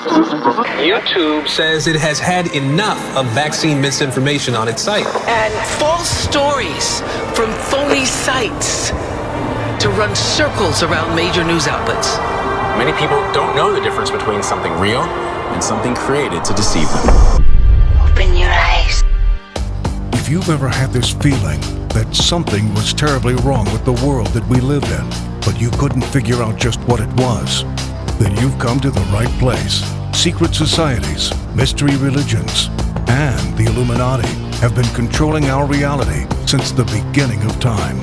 YouTube says it has had enough of vaccine misinformation on its site. And false stories from phony sites to run circles around major news outlets. Many people don't know the difference between something real and something created to deceive them. Open your eyes. If you've ever had this feeling that something was terribly wrong with the world that we live in, but you couldn't figure out just what it was, then you've come to the right place. Secret societies, mystery religions, and the Illuminati have been controlling our reality since the beginning of time.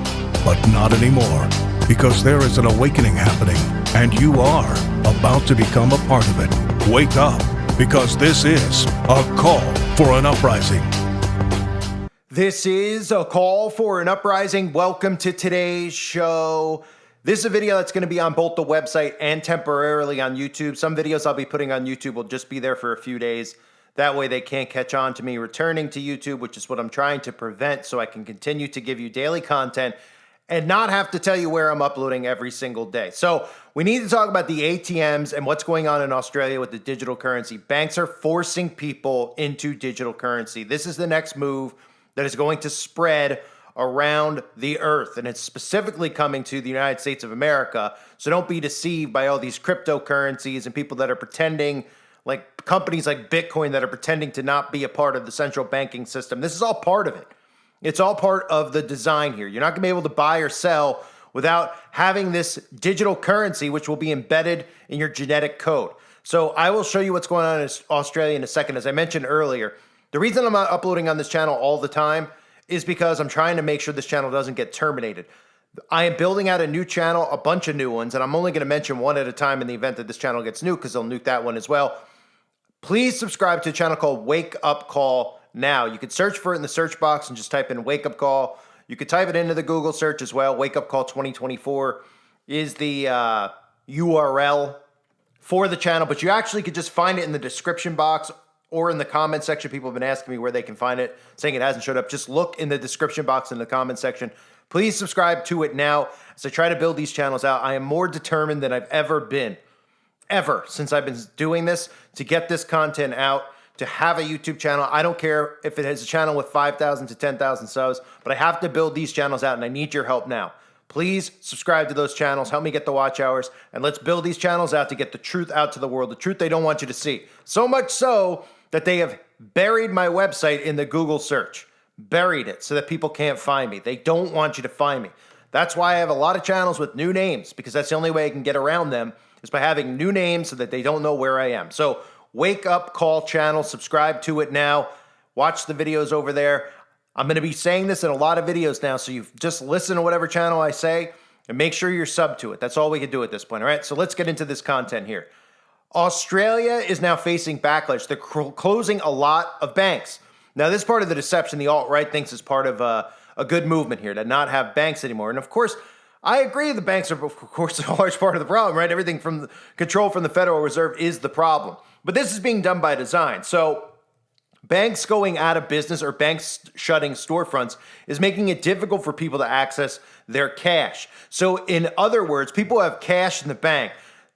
But not anymore, because there is an awakening happening, and you are about to become a part of it. Wake up, because this is a call for an uprising. This is a call for an uprising. Welcome to today's show. This is a video that's going to be on both the website and temporarily on YouTube. Some videos I'll be putting on YouTube will just be there for a few days. That way they can't catch on to me returning to YouTube, which is what I'm trying to prevent, so I can continue to give you daily content and not have to tell you where I'm uploading every single day. So we need to talk about the ATMs and what's going on in Australia with the digital currency. Banks are forcing people into digital currency. This is the next move that is going to spread around the earth, and it's specifically coming to the United States of America. So don't be deceived by all these cryptocurrencies and people that are pretending, like companies like Bitcoin that are pretending to not be a part of the central banking system. This is all part of it. It's all part of the design here. You're not going to be able to buy or sell without having this digital currency, which will be embedded in your genetic code. So I will show you what's going on in Australia in a second. As I mentioned earlier, the reason I'm not uploading on this channel all the time is because I'm trying to make sure this channel doesn't get terminated. I am building out a new channel, a bunch of new ones, and I'm only going to mention one at a time in the event that this channel gets nuked, because they'll nuke that one as well. Please subscribe to a channel called Wake Up Call Now. You could search for it in the search box and just type in Wake Up Call. You could type it into the Google search as well. Wake Up Call 2024 is the URL for the channel, but you actually could just find it in the description box or in the comment section. People have been asking me where they can find it, saying it hasn't showed up. Just look in the description box in the comment section. Please subscribe to it now as I try to build these channels out. I am more determined than I've ever been, since I've been doing this, to get this content out, to have a YouTube channel. I don't care if it has a channel with 5,000 to 10,000 subs, but I have to build these channels out, and I need your help now. Please subscribe to those channels. Help me get the watch hours, and let's build these channels out to get the truth out to the world, the truth they don't want you to see. So much so that they have buried my website in the Google search. Buried it so that people can't find me. They don't want you to find me. That's why I have a lot of channels with new names, because that's the only way I can get around them, is by having new names so that they don't know where I am. So Wake Up Call channel, subscribe to it now. Watch the videos over there. I'm going to be saying this in a lot of videos now, so you just listen to whatever channel I say and make sure you're subbed to it. That's all we can do at this point, all right? So let's get into this content here. Australia is now facing backlash. They're closing a lot of banks. Now, this part of the deception, the alt-right thinks is part of a good movement here, to not have banks anymore. And of course, I agree the banks are, of course, a large part of the problem, right? Everything from the control from the Federal Reserve is the problem. But this is being done by design. So banks going out of business or banks shutting storefronts is making it difficult for people to access their cash. So in other words, people have cash in the bank.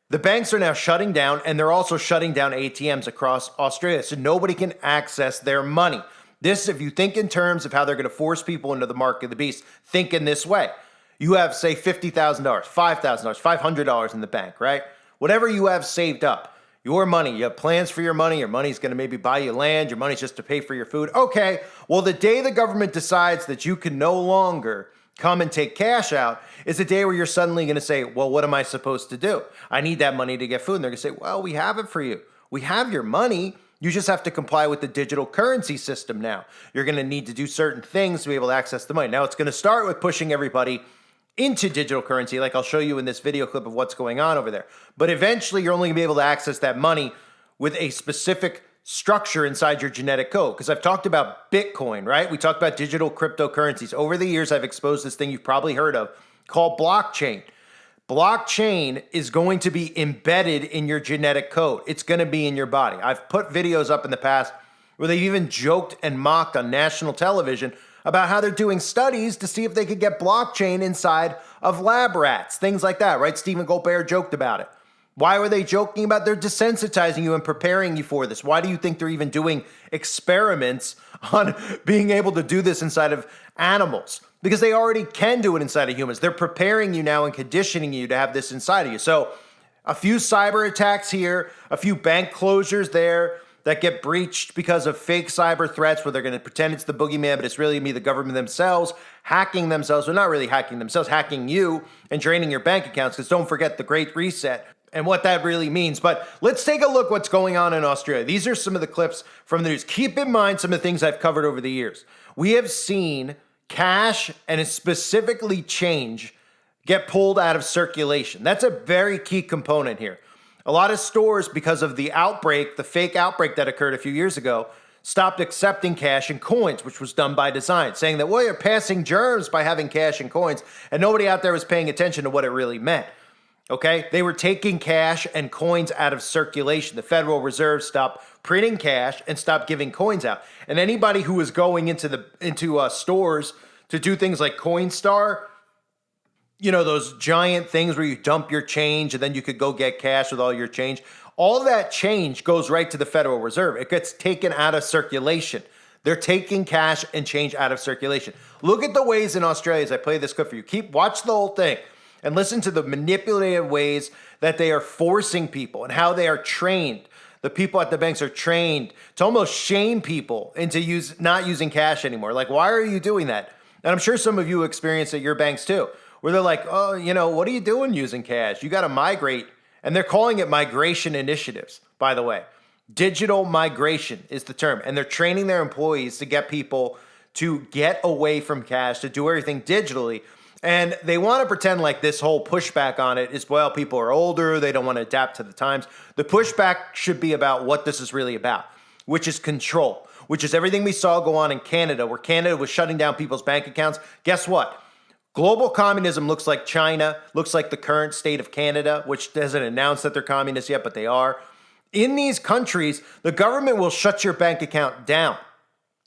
The banks are now shutting down, and they're also shutting down ATMs across Australia, so nobody can access their money. This, if you think in terms of how they're going to force people into the mark of the beast, think in this way. You have, say, $50,000, $5,000, $500 in the bank, right? Whatever you have saved up, your money, you have plans for your money's going to maybe buy you land, your money's just to pay for your food. Okay, well, the day the government decides that you can no longer come and take cash out is the day where you're suddenly going to say, well, what am I supposed to do? I need that money to get food. And they're going to say, well, we have it for you. We have your money. You just have to comply with the digital currency system now. You're going to need to do certain things to be able to access the money. Now, it's going to start with pushing everybody into digital currency, like I'll show you in this video clip of what's going on over there. But eventually, you're only going to be able to access that money with a specific structure inside your genetic code. Because I've talked about Bitcoin, right? We talked about digital cryptocurrencies. Over the years, I've exposed this thing you've probably heard of called blockchain. Blockchain is going to be embedded in your genetic code. It's going to be in your body. I've put videos up in the past where they've even joked and mocked on national television about how they're doing studies to see if they could get blockchain inside of lab rats, things like that, right? Stephen Colbert joked about it. Why were they joking about? They're desensitizing you and preparing you for this. Why do you think they're even doing experiments on being able to do this inside of animals? Because they already can do it inside of humans. They're preparing you now and conditioning you to have this inside of you. So a few cyber attacks here, a few bank closures there that get breached because of fake cyber threats where they're going to pretend it's the boogeyman, but it's really me, the government themselves, hacking themselves. Well, not really hacking themselves, hacking you and draining your bank accounts, because don't forget the Great Reset and what that really means. But let's take a look what's going on in Australia. These are some of the clips from the news. Keep in mind some of the things I've covered over the years. We have seen cash, and specifically change, get pulled out of circulation. That's a very key component here. A lot of stores, because of the outbreak, the fake outbreak that occurred a few years ago, stopped accepting cash and coins, which was done by design, saying that, well, you're passing germs by having cash and coins, and nobody out there was paying attention to what it really meant. Okay? They were taking cash and coins out of circulation. The Federal Reserve stopped printing cash and stopped giving coins out. And anybody who was going into stores to do things like Coinstar, you know, those giant things where you dump your change and then you could go get cash with all your change. All that change goes right to the Federal Reserve. It gets taken out of circulation. They're taking cash and change out of circulation. Look at the ways in Australia, as I play this clip for you. Watch the whole thing and listen to the manipulative ways that they are forcing people and how they are trained. The people at the banks are trained to almost shame people into not using cash anymore. Like, why are you doing that? And I'm sure some of you experience at your banks too, where they're like, oh, you know, what are you doing using cash? You got to migrate. And they're calling it migration initiatives, by the way. Digital migration is the term. And they're training their employees to get people to get away from cash, to do everything digitally. And they want to pretend like this whole pushback on it is, well, people are older, they don't want to adapt to the times. The pushback should be about what this is really about, which is control, which is everything we saw go on in Canada, where Canada was shutting down people's bank accounts. Guess what? Global communism looks like China, looks like the current state of Canada, which hasn't announced that they're communists yet, but they are. In these countries, the government will shut your bank account down.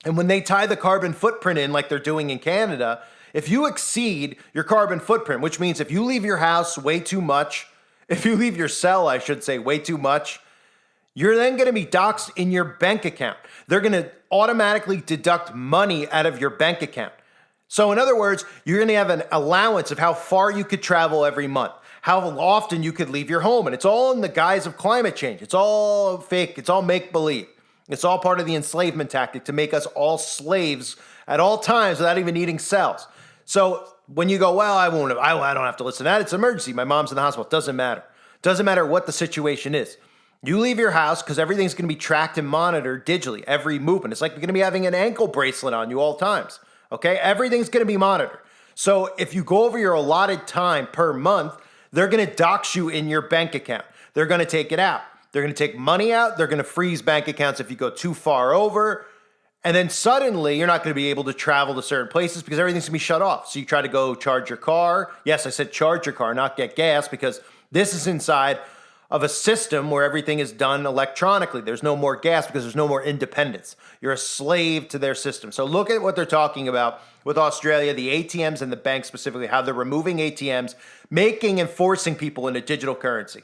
And when they tie the carbon footprint in, like they're doing in Canada, if you exceed your carbon footprint, which means if you leave your house way too much, if you leave your cell, I should say, way too much, you're then going to be doxxed in your bank account. They're going to automatically deduct money out of your bank account. So in other words, you're going to have an allowance of how far you could travel every month, how often you could leave your home. And it's all in the guise of climate change. It's all fake. It's all make-believe. It's all part of the enslavement tactic to make us all slaves at all times without even needing cells. So when you go, well, I don't have to listen to that. It's an emergency. My mom's in the hospital. It doesn't matter. It doesn't matter what the situation is. You leave your house because everything's going to be tracked and monitored digitally, every movement. It's like you're going to be having an ankle bracelet on you all times. Okay, everything's going to be monitored. So if you go over your allotted time per month, they're going to dox you in your bank account. They're going to take it out. They're going to take money out. They're going to freeze bank accounts if you go too far over. And then suddenly you're not going to be able to travel to certain places because everything's going to be shut off. So you try to go charge your car. Yes, I said charge your car, not get gas, because this is inside of a system where everything is done electronically. There's no more gas because there's no more independence. You're a slave to their system. So look at what they're talking about with Australia, the ATMs and the banks specifically, how they're removing ATMs, making and forcing people into digital currency.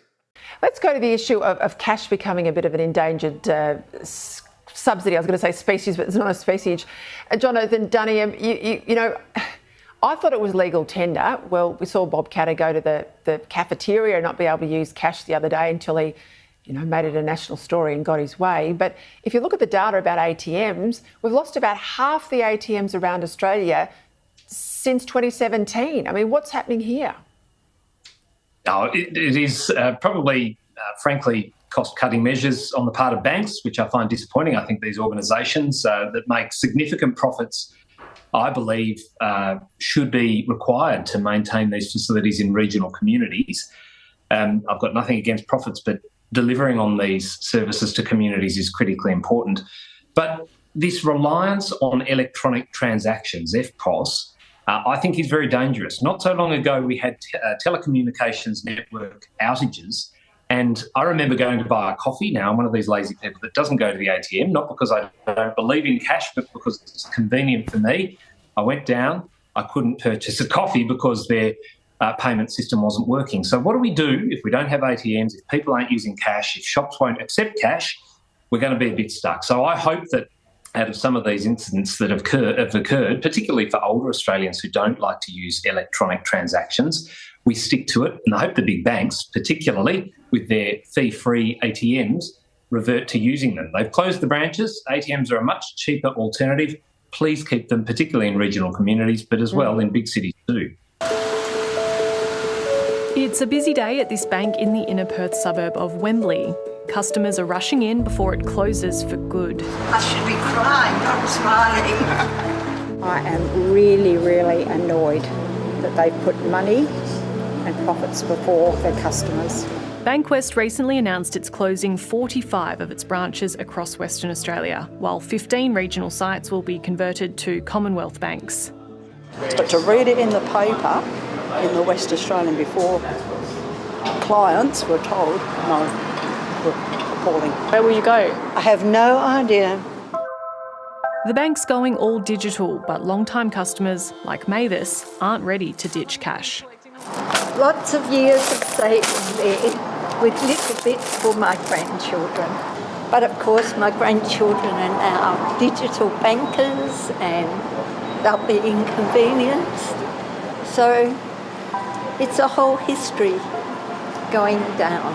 Let's go to the issue of cash becoming a bit of an endangered subsidy. I was going to say species, but it's not a species. Jonathan Dunham, you know, I thought it was legal tender. Well, we saw Bob Katter go to the cafeteria and not be able to use cash the other day until he, you know, made it a national story and got his way. But if you look at the data about ATMs, we've lost about half the ATMs around Australia since 2017. I mean, what's happening here? No, it is probably, frankly, cost-cutting measures on the part of banks, which I find disappointing. I think these organisations that make significant profits, I believe, should be required to maintain these facilities in regional communities. I've got nothing against profits, but delivering on these services to communities is critically important. But this reliance on electronic transactions, EFTPOS, I think is very dangerous. Not so long ago, we had telecommunications network outages, and I remember going to buy a coffee. Now, I'm one of these lazy people that doesn't go to the ATM, not because I don't believe in cash, but because it's convenient for me. I went down. I couldn't purchase a coffee because their payment system wasn't working. So what do we do if we don't have ATMs, if people aren't using cash, if shops won't accept cash? We're going to be a bit stuck. So I hope that out of some of these incidents that have occurred, particularly for older Australians who don't like to use electronic transactions, we stick to it. And I hope the big banks, particularly with their fee-free ATMs, revert to using them. They've closed the branches. ATMs are a much cheaper alternative. Please keep them, particularly in regional communities, but as well in big cities too. It's a busy day at this bank in the inner Perth suburb of Wembley. Customers are rushing in before it closes for good. I should be crying, not smiling. I am really, really annoyed that they put money and profits before their customers. Bankwest recently announced it's closing 45 of its branches across Western Australia, while 15 regional sites will be converted to Commonwealth banks. But to read it in the paper in the West Australian before clients were told, no, were appalling. Where will you go? I have no idea. The bank's going all digital, but long-time customers like Mavis aren't ready to ditch cash. Lots of years of saving there with little bits for my grandchildren. But of course my grandchildren are now digital bankers and they'll be inconvenienced. So it's a whole history going down.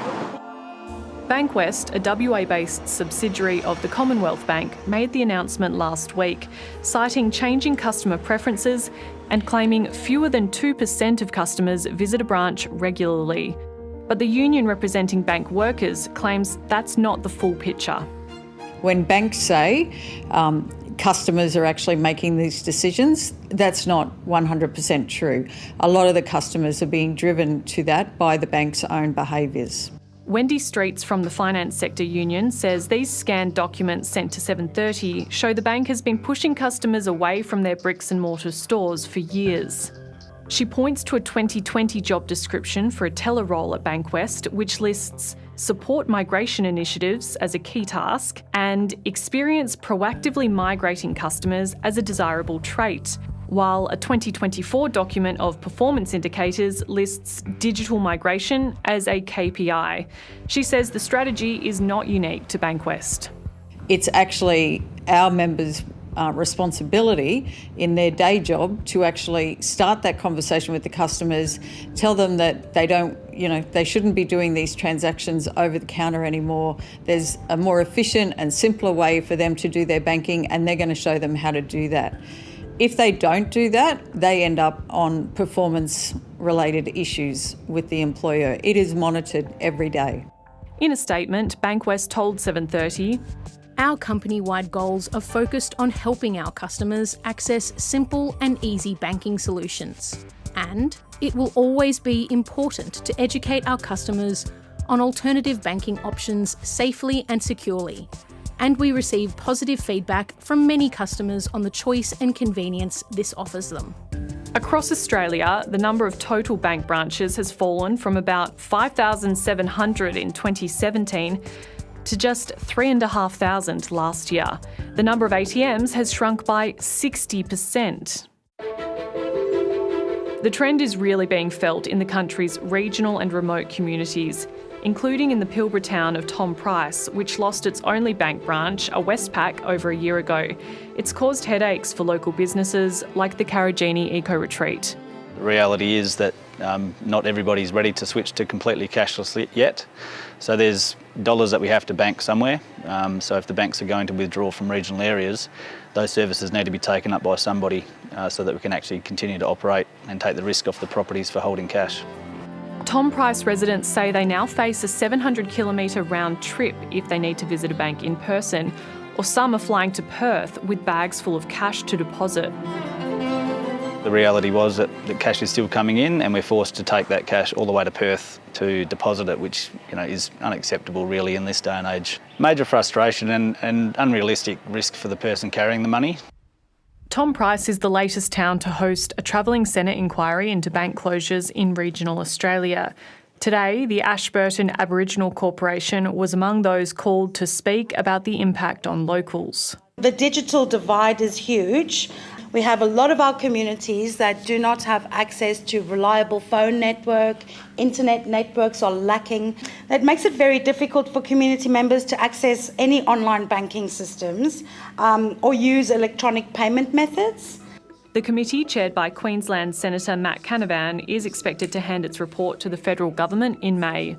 Bankwest, a WA-based subsidiary of the Commonwealth Bank, made the announcement last week, citing changing customer preferences and claiming fewer than 2% of customers visit a branch regularly. But the union representing bank workers claims that's not the full picture. When banks say customers are actually making these decisions, that's not 100% true. A lot of the customers are being driven to that by the bank's own behaviours. Wendy Streets from the Finance Sector Union says these scanned documents sent to 7:30 show the bank has been pushing customers away from their bricks and mortar stores for years. She points to a 2020 job description for a teller role at Bankwest, which lists support migration initiatives as a key task and experience proactively migrating customers as a desirable trait, while a 2024 document of performance indicators lists digital migration as a KPI. She says the strategy is not unique to Bankwest. It's actually our members' responsibility in their day job to actually start that conversation with the customers, tell them that they shouldn't be doing these transactions over the counter anymore. There's a more efficient and simpler way for them to do their banking, and they're going to show them how to do that. If they don't do that, they end up on performance-related issues with the employer. It is monitored every day. In a statement, Bankwest told 7:30, our company-wide goals are focused on helping our customers access simple and easy banking solutions. And it will always be important to educate our customers on alternative banking options safely and securely. And we receive positive feedback from many customers on the choice and convenience this offers them. Across Australia, the number of total bank branches has fallen from about 5,700 in 2017 to just 3,500 last year. The number of ATMs has shrunk by 60%. The trend is really being felt in the country's regional and remote communities, including in the Pilbara town of Tom Price, which lost its only bank branch, a Westpac, over a year ago. It's caused headaches for local businesses like the Karajini Eco Retreat. The reality is that not everybody's ready to switch to completely cashless yet. So there's dollars that we have to bank somewhere. So if the banks are going to withdraw from regional areas, those services need to be taken up by somebody so that we can actually continue to operate and take the risk off the properties for holding cash. Tom Price residents say they now face a 700-kilometre round trip if they need to visit a bank in person, or some are flying to Perth with bags full of cash to deposit. The reality was that the cash is still coming in and we're forced to take that cash all the way to Perth to deposit it, which is unacceptable really in this day and age. Major frustration and unrealistic risk for the person carrying the money. Tom Price is the latest town to host a travelling Senate inquiry into bank closures in regional Australia. Today, the Ashburton Aboriginal Corporation was among those called to speak about the impact on locals. The digital divide is huge. We have a lot of our communities that do not have access to reliable phone network, internet networks are lacking. That makes it very difficult for community members to access any online banking systems or use electronic payment methods. The committee, chaired by Queensland Senator Matt Canavan, is expected to hand its report to the federal government in May.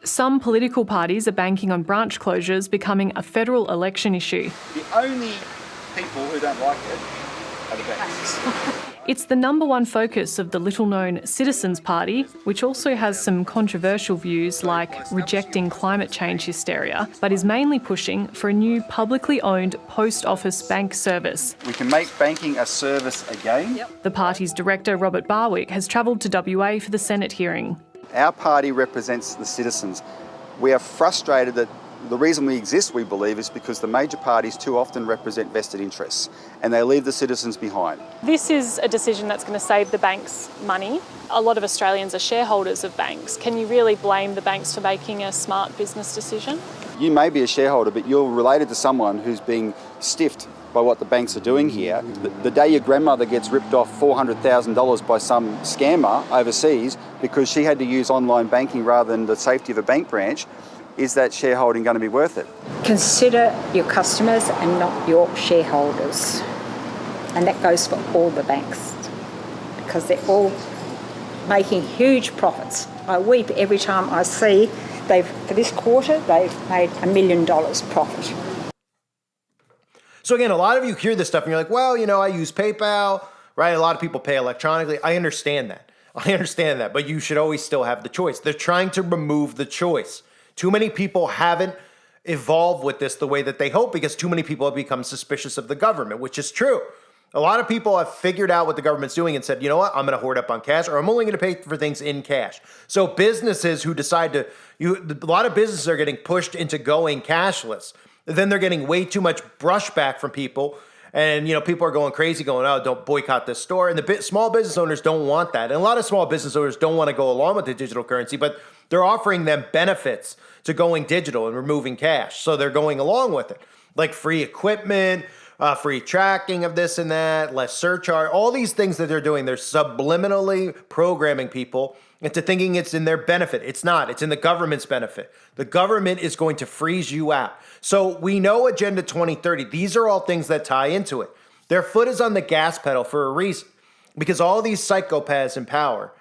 Some political parties are banking on branch closures becoming a federal election issue. The only people who don't like it are the banks. It's the number one focus of the little-known Citizens Party, which also has some controversial views like rejecting climate change hysteria, but is mainly pushing for a new publicly owned post office bank service. We can make banking a service again. The party's director, Robert Barwick, has travelled to WA for the Senate hearing. Our party represents the citizens. We are frustrated that the reason we exist, we believe, is because the major parties too often represent vested interests and they leave the citizens behind. This is a decision that's going to save the banks money. A lot of Australians are shareholders of banks. Can you really blame the banks for making a smart business decision? You may be a shareholder, but you're related to someone who's being stiffed by what the banks are doing here. The day your grandmother gets ripped off $400,000 by some scammer overseas because she had to use online banking rather than the safety of a bank branch, is that shareholding going to be worth it? Consider your customers and not your shareholders. And that goes for all the banks because they're all making huge profits. I weep every time I see for this quarter, they've made $1 million profit. So again, a lot of you hear this stuff and you're like, well, I use PayPal, right? A lot of people pay electronically. I understand that. But you should always still have the choice. They're trying to remove the choice. Too many people haven't evolved with this the way that they hope because too many people have become suspicious of the government, which is true. A lot of people have figured out what the government's doing and said, you know what, I'm going to hoard up on cash or I'm only going to pay for things in cash. So businesses who decide a lot of businesses are getting pushed into going cashless. Then they're getting way too much brushback from people. And, people are going crazy going, oh, don't boycott this store. And the small business owners don't want that. And a lot of small business owners don't want to go along with the digital currency, but they're offering them benefits to going digital and removing cash. So they're going along with it, like free equipment, free tracking of this and that, less surcharge, all these things that they're doing. They're subliminally programming people into thinking it's in their benefit. It's not. It's in the government's benefit. The government is going to freeze you out. So we know Agenda 2030. These are all things that tie into it. Their foot is on the gas pedal for a reason, because all these psychopaths in power,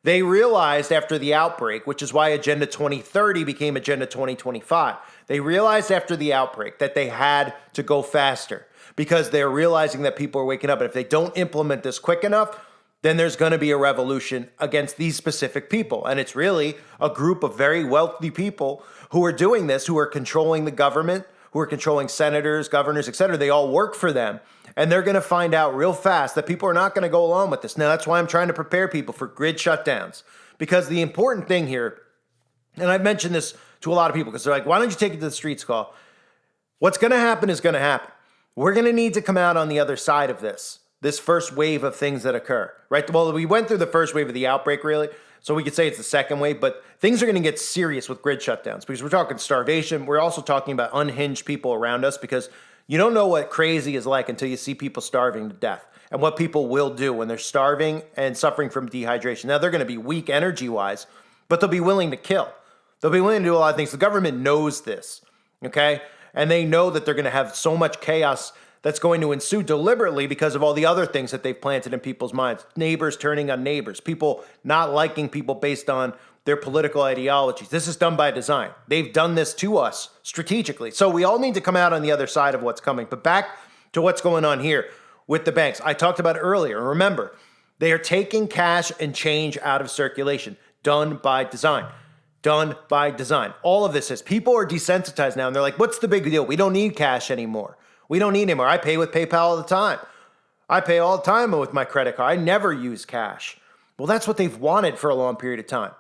they realized after the outbreak, which is why Agenda 2030 became Agenda 2025. They realized after the outbreak that they had to go faster because they're realizing that people are waking up. And if they don't implement this quick enough, then there's going to be a revolution against these specific people. And it's really a group of very wealthy people who are doing this, who are controlling the government, who are controlling senators, governors, etc. They all work for them. And they're going to find out real fast that people are not going to go along with this. Now, that's why I'm trying to prepare people for grid shutdowns. Because the important thing here, and I've mentioned this to a lot of people, because they're like, why don't you take it to the streets, call? What's going to happen is going to happen. We're going to need to come out on the other side of this first wave of things that occur, right? Well, we went through the first wave of the outbreak, really, so we could say it's the second wave, but things are going to get serious with grid shutdowns because we're talking starvation. We're also talking about unhinged people around us because you don't know what crazy is like until you see people starving to death and what people will do when they're starving and suffering from dehydration. Now, they're going to be weak energy-wise, but they'll be willing to kill. They'll be willing to do a lot of things. The government knows this, okay? And they know that they're going to have so much chaos that's going to ensue deliberately because of all the other things that they've planted in people's minds. Neighbors turning on neighbors, people not liking people based on their political ideologies. This is done by design. They've done this to us strategically. So we all need to come out on the other side of what's coming. But back to what's going on here with the banks. I talked about it earlier. Remember, they are taking cash and change out of circulation. Done by design. Done by design. All of this is. People are desensitized now, and they're like, what's the big deal? We don't need cash anymore. We don't need anymore. I pay with PayPal all the time. I pay all the time with my credit card. I never use cash. Well, that's what they've wanted for a long period of time.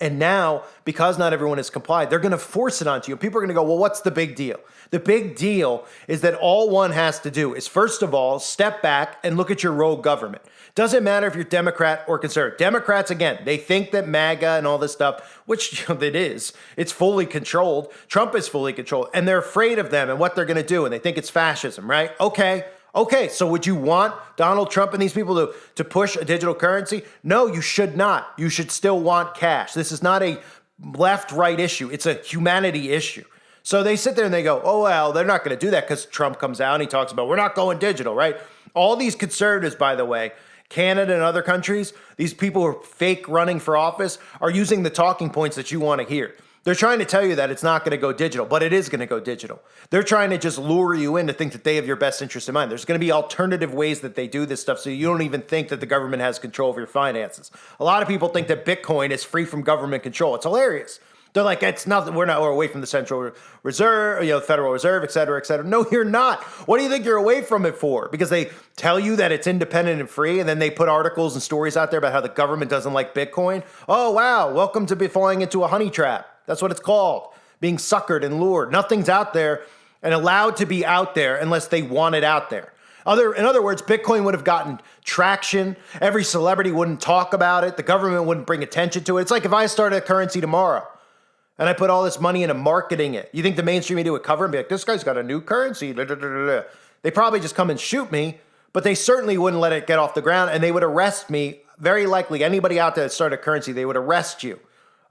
And now, because not everyone has complied, they're going to force it onto you. And people are going to go, well, what's the big deal? The big deal is that all one has to do is, first of all, step back and look at your rogue government. Doesn't matter if you're Democrat or conservative. Democrats, again, they think that MAGA and all this stuff, which it is, it's fully controlled. Trump is fully controlled. And they're afraid of them and what they're going to do. And they think it's fascism, right? Okay, Okay, so would you want Donald Trump and these people to push a digital currency? No, you should not. You should still want cash. This is not a left-right issue. It's a humanity issue. So they sit there and they go, oh, well, they're not going to do that because Trump comes out and he talks about, we're not going digital, right? All these conservatives, by the way, Canada and other countries, these people who are fake running for office are using the talking points that you want to hear. They're trying to tell you that it's not going to go digital, but it is going to go digital. They're trying to just lure you in to think that they have your best interest in mind. There's going to be alternative ways that they do this stuff so you don't even think that the government has control of your finances. A lot of people think that Bitcoin is free from government control. It's hilarious. They're like, it's nothing. We're away from the Central Reserve, Federal Reserve, et cetera, et cetera. No, you're not. What do you think you're away from it for? Because they tell you that it's independent and free, and then they put articles and stories out there about how the government doesn't like Bitcoin. Oh, wow. Welcome to be falling into a honey trap. That's what it's called. Being suckered and lured. Nothing's out there and allowed to be out there unless they want it out there. In other words, Bitcoin would have gotten traction. Every celebrity wouldn't talk about it. The government wouldn't bring attention to it. It's like if I started a currency tomorrow and I put all this money into marketing it. You think the mainstream media would cover and be like, this guy's got a new currency. They probably just come and shoot me, but they certainly wouldn't let it get off the ground, and they would arrest me. Very likely, anybody out there that started a currency, they would arrest you,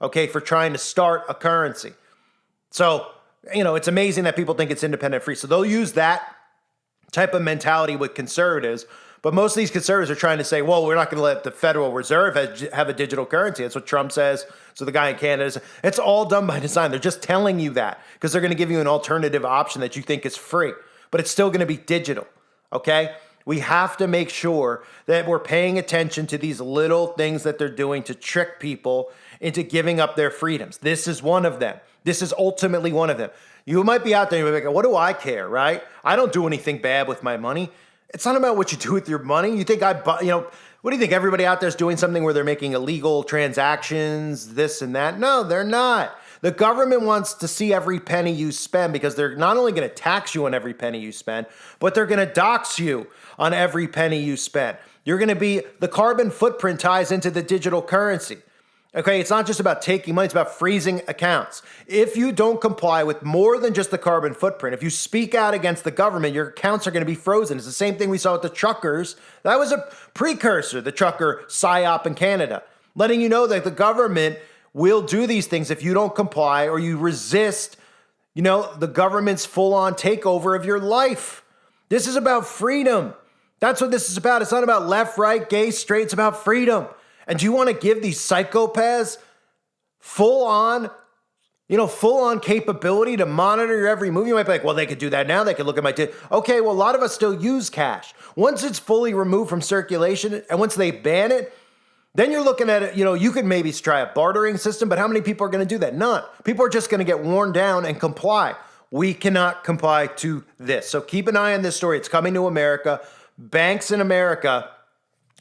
okay, for trying to start a currency. So, it's amazing that people think it's independent free. So they'll use that type of mentality with conservatives. But most of these conservatives are trying to say, well, we're not going to let the Federal Reserve have a digital currency. That's what Trump says. So the guy in Canada says, it's all done by design. They're just telling you that because they're going to give you an alternative option that you think is free, but it's still going to be digital, okay? We have to make sure that we're paying attention to these little things that they're doing to trick people into giving up their freedoms. This is one of them. This is ultimately one of them. You might be out there and you're like, what do I care, right? I don't do anything bad with my money. It's not about what you do with your money. You think what do you think? Everybody out there is doing something where they're making illegal transactions, this and that? No, they're not. The government wants to see every penny you spend because they're not only going to tax you on every penny you spend, but they're going to dox you on every penny you spend. You're going to be, the carbon footprint ties into the digital currency. Okay, it's not just about taking money, it's about freezing accounts. If you don't comply with more than just the carbon footprint, if you speak out against the government, your accounts are going to be frozen. It's the same thing we saw with the truckers. That was a precursor, the trucker PSYOP in Canada, letting you know that the government will do these things if you don't comply or you resist, the government's full-on takeover of your life. This is about freedom. That's what this is about. It's not about left, right, gay, straight. It's about freedom. And do you want to give these psychopaths full-on capability to monitor your every move? You might be like, well, they could do that now. They could look at my Okay, well, a lot of us still use cash. Once it's fully removed from circulation and once they ban it, then you're looking at it, you could maybe try a bartering system, but how many people are going to do that? None. People are just going to get worn down and comply. We cannot comply to this. So keep an eye on this story. It's coming to America. Banks in America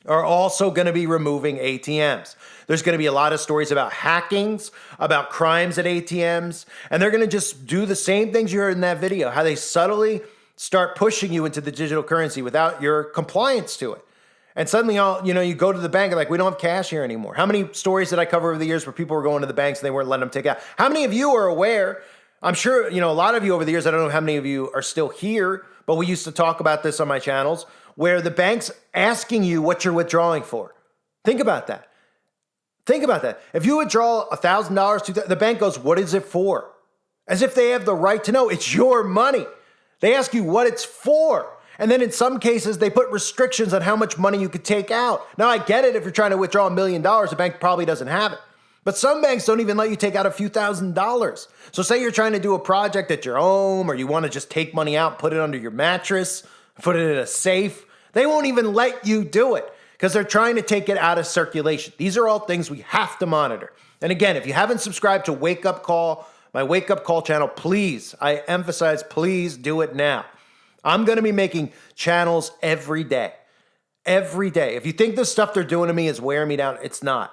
are also going to be removing ATMs. There's going to be a lot of stories about hackings, about crimes at ATMs, and they're going to just do the same things you heard in that video, how they subtly start pushing you into the digital currency without your compliance to it. And suddenly, you go to the bank and like, we don't have cash here anymore. How many stories did I cover over the years where people were going to the banks and they weren't letting them take out? How many of you are aware? I'm sure, a lot of you over the years, I don't know how many of you are still here, but we used to talk about this on my channels, where the bank's asking you what you're withdrawing for. Think about that. Think about that. If you withdraw $1,000, the bank goes, what is it for? As if they have the right to know. It's your money. They ask you what it's for. And then in some cases, they put restrictions on how much money you could take out. Now, I get it. If you're trying to withdraw $1 million, the bank probably doesn't have it. But some banks don't even let you take out a few $1,000s. So say you're trying to do a project at your home, or you want to just take money out, put it under your mattress, put it in a safe. They won't even let you do it because they're trying to take it out of circulation. These are all things we have to monitor. And again, if you haven't subscribed to Wake Up Call, my Wake Up Call channel, please, I emphasize, please do it now. I'm going to be making channels every day. Every day. If you think the stuff they're doing to me is wearing me down, it's not.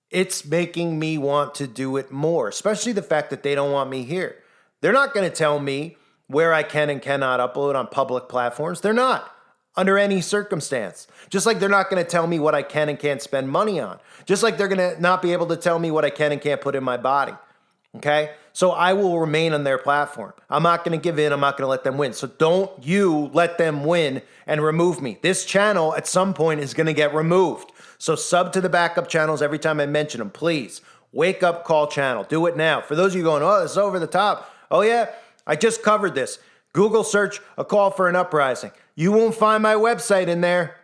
It's making me want to do it more, especially the fact that they don't want me here. They're not going to tell me where I can and cannot upload on public platforms. They're not, under any circumstance. Just like they're not going to tell me what I can and can't spend money on. Just like they're going to not be able to tell me what I can and can't put in my body. Okay? So I will remain on their platform. I'm not going to give in. I'm not going to let them win. So don't you let them win and remove me. This channel at some point is going to get removed. So sub to the backup channels every time I mention them, please. Wake up call channel. Do it now. For those of you going, oh, this is over the top. Oh, yeah, I just covered this. Google search a call for an uprising. You won't find my website in there.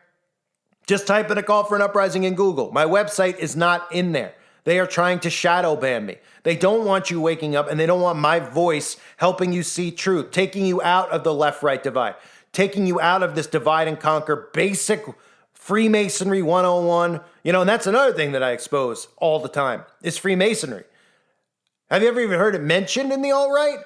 Just type in a call for an uprising in Google. My website is not in there. They are trying to shadow ban me. They don't want you waking up, and they don't want my voice helping you see truth, taking you out of the left-right divide, taking you out of this divide and conquer basic Freemasonry 101. You know, and that's another thing that I expose all the time is Freemasonry. Have you ever even heard it mentioned in the alt-right?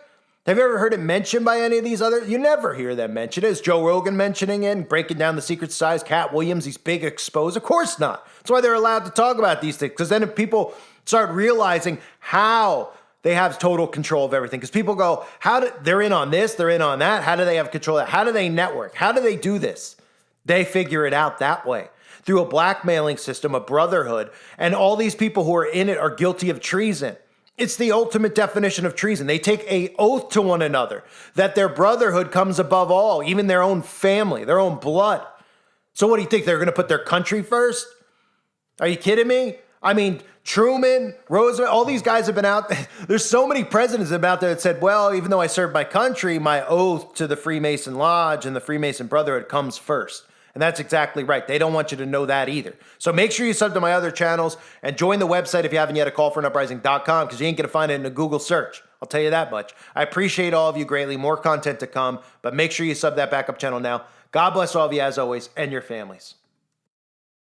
Have you ever heard it mentioned by any of these other? You never hear them mention it. Is Joe Rogan mentioning it and breaking down the secret societies? Cat Williams, these big exposed? Of course not. That's why they're allowed to talk about these things. Because then if people start realizing how they have total control of everything. Because people go, they're in on this, they're in on that. How do they have control of that? How do they network? How do they do this? They figure it out that way. Through a blackmailing system, a brotherhood. And all these people who are in it are guilty of treason. It's the ultimate definition of treason. They take an oath to one another that their brotherhood comes above all, even their own family, their own blood. So what do you think? They're going to put their country first? Are you kidding me? I mean, Truman, Roosevelt, all these guys have been out. There's so many presidents out there that said, well, even though I served my country, my oath to the Freemason Lodge and the Freemason Brotherhood comes first. And that's exactly right. They don't want you to know that either. So make sure you sub to my other channels and join the website if you haven't yet at callforunuprising.com because you ain't going to find it in a Google search. I'll tell you that much. I appreciate all of you greatly. More content to come, but make sure you sub that backup channel now. God bless all of you as always and your families.